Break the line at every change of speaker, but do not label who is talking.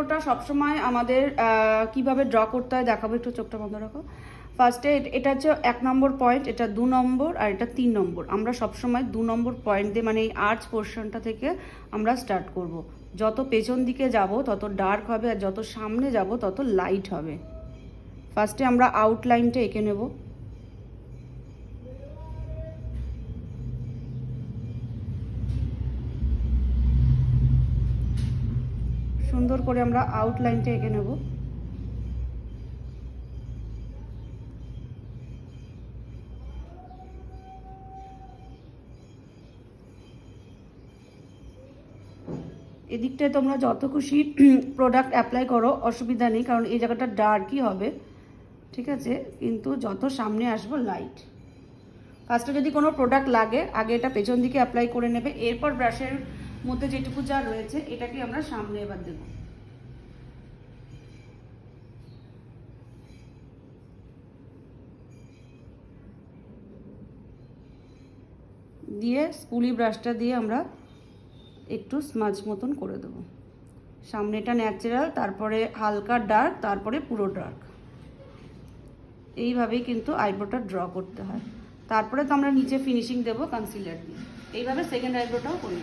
আইব্রোটা সবসময় আমাদের কিভাবে ড্র করতে হয় দেখাবো, একটু চোখটা বন্ধ রাখো। ফার্স্টে এটা হচ্ছে 1 নম্বর পয়েন্ট, এটা 2 নম্বর, আর এটা 3 নম্বর। আমরা সবসময় 2 নম্বর পয়েন্ট দিয়ে মানে এই আর্চ পোর্শনটা থেকে আমরা স্টার্ট করব। যত পেছন দিকে যাব তত ডার্ক হবে, আর যত সামনে যাব তত লাইট হবে। ফার্স্টে আমরা আউটলাইনটা এঁকে নেব। সুন্দর করে আমরা আউটলাইনটা এঁকে নেব। এদিকটায় তোমরা যত খুশি প্রোডাক্ট অ্যাপ্লাই করো, অসুবিধা নেই, কারণ এই জায়গাটা ডার্কই হবে, ঠিক আছে। কিন্তু যত সামনে আসবো লাইট। ফার্স্টে যদি কোনো প্রোডাক্ট লাগে আগে এটা পেছন দিকে অ্যাপ্লাই করে নেবে, এরপর ব্রাশের মধ্যে যেটুকু যা রয়েছে এটাকে আমরা সামনে এবার দেব। দিয়ে স্পুলি ব্রাশটা দিয়ে আমরা একটু স্মাজ মতন করে দেবো। সামনেটা ন্যাচারাল, তারপরে হালকা ডার্ক, তারপরে পুরো ডার্ক। এইভাবেই কিন্তু আইব্রোটা ড্র করতে হয়। তারপরে তো আমরা নিচে ফিনিশিং দেবো কনসিলার দিয়ে। এইভাবে সেকেন্ড আইব্রোটাও করি।